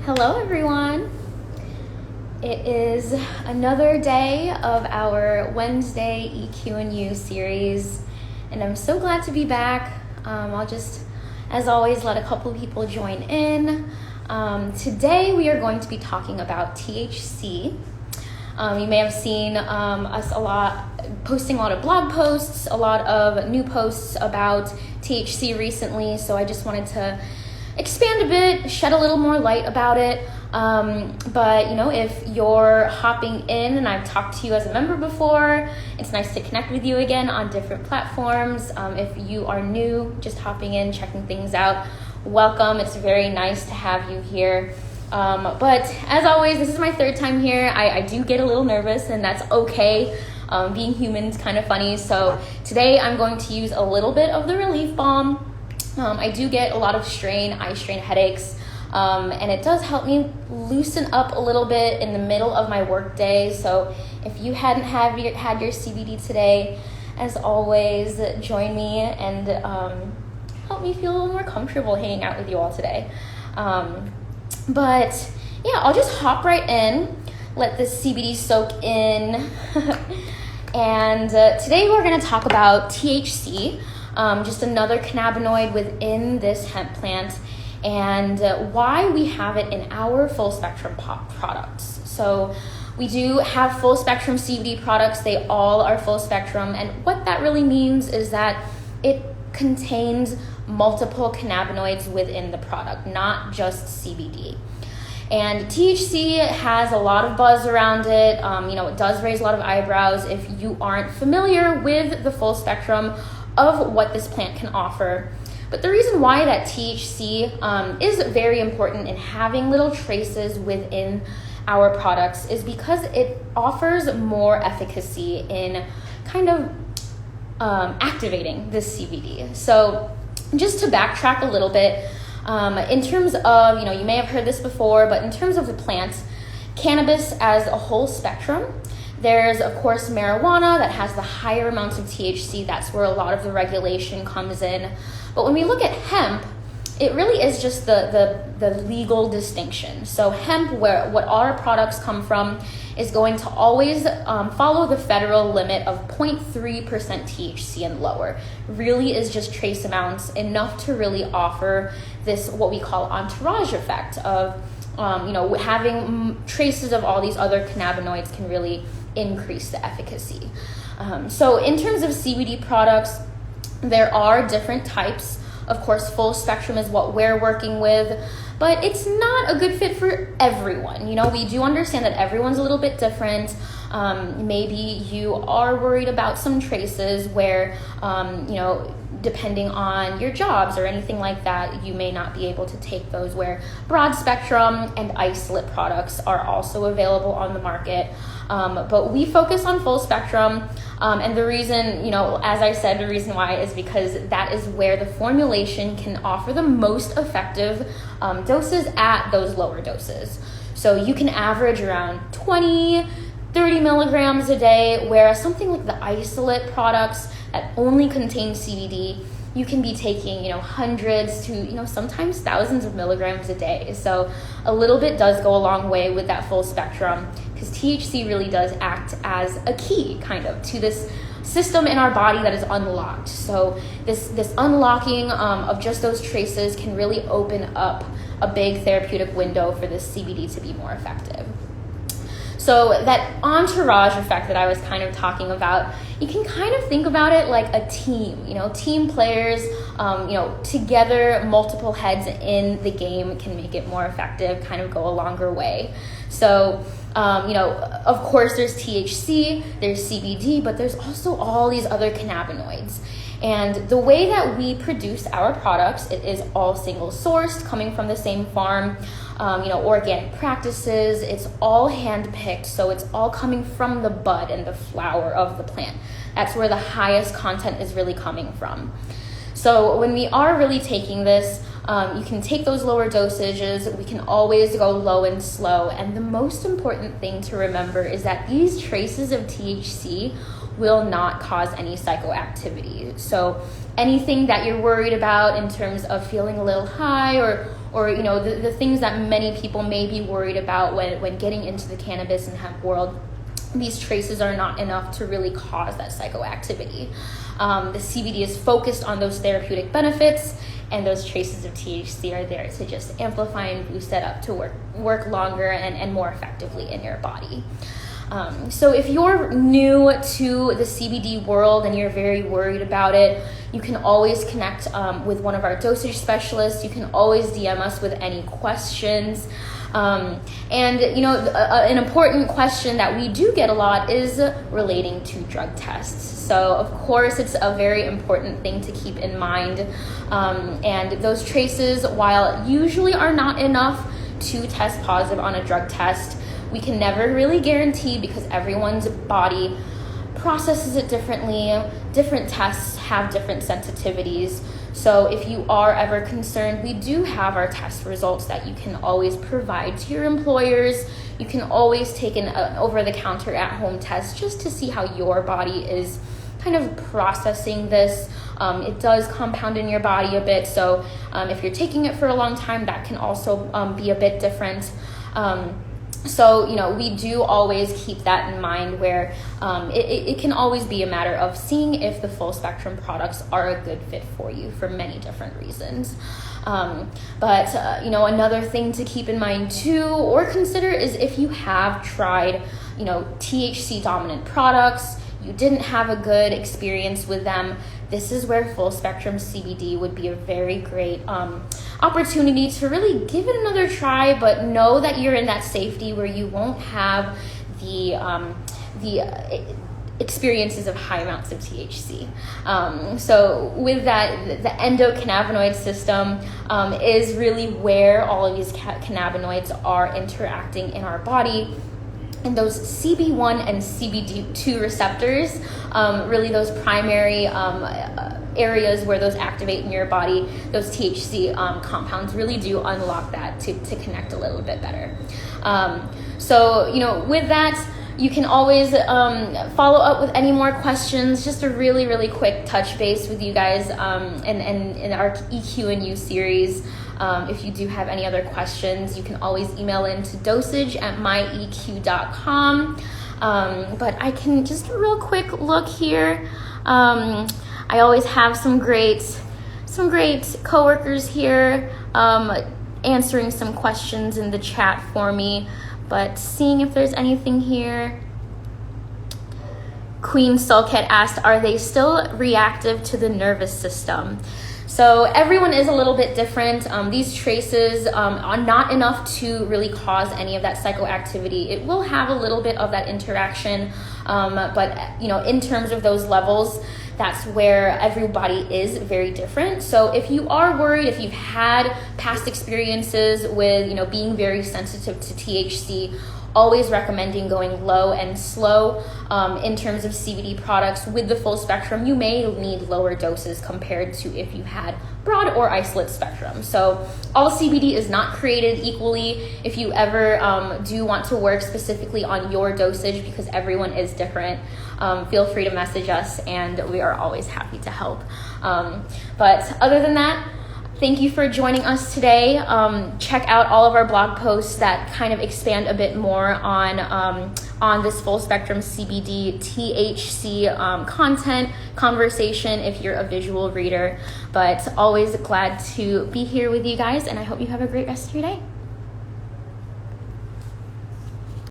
Hello everyone. It is another day of our Wednesday EQ&U series, and I'm so glad to be back. I'll just, as always, let a couple people join in. Today we are going to be talking about THC. You may have seen us posting a lot of blog posts, a lot of new posts about THC recently, so I just wanted to expand a bit, shed a little more light about it. But if you're hopping in and I've talked to you as a member before, it's nice to connect with you again on different platforms. If you are new, just hopping in, checking things out, welcome. It's very nice to have you here. But as always, this is my third time here. I do get a little nervous, and that's okay. Being human is kind of funny. So today I'm going to use a little bit of the relief balm. I do get a lot of eye strain headaches, and it does help me loosen up a little bit in the middle of my work day. So if you hadn't had your CBD today, as always, join me and help me feel a little more comfortable hanging out with you all today. But yeah, I'll just hop right in, let this CBD soak in. And today we're going to talk about THC. Just another cannabinoid within this hemp plant, and why we have it in our full-spectrum products. So we do have full-spectrum CBD products. They all are full-spectrum, and what that really means is that it contains multiple cannabinoids within the product, not just CBD. And THC has a lot of buzz around it. It does raise a lot of eyebrows if you aren't familiar with the full spectrum of what this plant can offer. But the reason why that THC is very important in having little traces within our products is because it offers more efficacy in kind of activating this CBD. So just to backtrack a little bit, in terms of, you may have heard this before, but in terms of the plant, cannabis as a whole spectrum, there's, of course, marijuana that has the higher amounts of THC. That's where a lot of the regulation comes in. But when we look at hemp, it really is just the legal distinction. So hemp, what our products come from, is going to always follow the federal limit of 0.3% THC and lower. Really is just trace amounts, enough to really offer this, what we call entourage effect of, having traces of all these other cannabinoids can really increase the efficacy. So in terms of CBD products, there are different types. Of course, full spectrum is what we're working with, but it's not a good fit for everyone. We do understand that everyone's a little bit different. Maybe you are worried about some traces where, depending on your jobs or anything like that, you may not be able to take those, where broad spectrum and isolate products are also available on the market. But we focus on full spectrum. And the reason, as I said, the reason why is because that is where the formulation can offer the most effective doses at those lower doses. So you can average around 20, 30 milligrams a day, whereas something like the isolate products that only contain CBD, you can be taking, hundreds to, sometimes thousands of milligrams a day. So a little bit does go a long way with that full spectrum, because THC really does act as a key kind of to this system in our body that is unlocked. So this unlocking of just those traces can really open up a big therapeutic window for this CBD to be more effective. So that entourage effect that I was kind of talking about, you can kind of think about it like a team, team players, together, multiple heads in the game can make it more effective, kind of go a longer way. So, of course there's THC, there's CBD, but there's also all these other cannabinoids. And the way that we produce our products, it is all single sourced, coming from the same farm, organic practices. It's all hand picked, so it's all coming from the bud and the flower of the plant. That's where the highest content is really coming from. So when we are really taking this, you can take those lower dosages. We can always go low and slow. And the most important thing to remember is that these traces of THC will not cause any psychoactivity. So anything that you're worried about in terms of feeling a little high or the things that many people may be worried about when getting into the cannabis and hemp world, these traces are not enough to really cause that psychoactivity. The CBD is focused on those therapeutic benefits, and those traces of THC are there to just amplify and boost that up to work longer and more effectively in your body. So if you're new to the CBD world and you're very worried about it, you can always connect with one of our dosage specialists. You can always DM us with any questions. An important question that we do get a lot is relating to drug tests. So of course it's a very important thing to keep in mind. And those traces, while usually are not enough to test positive on a drug test, we can never really guarantee, because everyone's body processes it differently. Different tests have different sensitivities. So if you are ever concerned, we do have our test results that you can always provide to your employers. You can always take an over-the-counter at-home test just to see how your body is kind of processing this. It does compound in your body a bit, so if you're taking it for a long time, that can also be a bit different. So, we do always keep that in mind, where it can always be a matter of seeing if the full spectrum products are a good fit for you for many different reasons. But another thing to keep in mind too, or consider, is if you have tried, THC dominant products, you didn't have a good experience with them, this is where full spectrum CBD would be a very great opportunity to really give it another try, but know that you're in that safety where you won't have the experiences of high amounts of THC. So with that, the endocannabinoid system is really where all of these cannabinoids are interacting in our body. And those CB1 and CBD2 receptors, really those primary areas where those activate in your body, those THC compounds really do unlock that to connect a little bit better. So with that, you can always follow up with any more questions. Just a really, really quick touch base with you guys in our EQ and U series. If you do have any other questions, you can always email in to dosage@myeq.com. But I can just a real quick look here. I always have some great coworkers here answering some questions in the chat for me. But seeing if there's anything here. Queen Soulcat asked, are they still reactive to the nervous system? So everyone is a little bit different. These traces are not enough to really cause any of that psychoactivity. It will have a little bit of that interaction, but in terms of those levels, that's where everybody is very different. So if you are worried, if you've had past experiences with being very sensitive to THC, always recommending going low and slow. In terms of CBD products with the full spectrum, you may need lower doses compared to if you had broad or isolate spectrum. So all CBD is not created equally. If you ever do want to work specifically on your dosage, because everyone is different, feel free to message us and we are always happy to help. But other than that, thank you for joining us today. Check out all of our blog posts that kind of expand a bit more on this full spectrum CBD THC content conversation if you're a visual reader. But always glad to be here with you guys, and I hope you have a great rest of your day.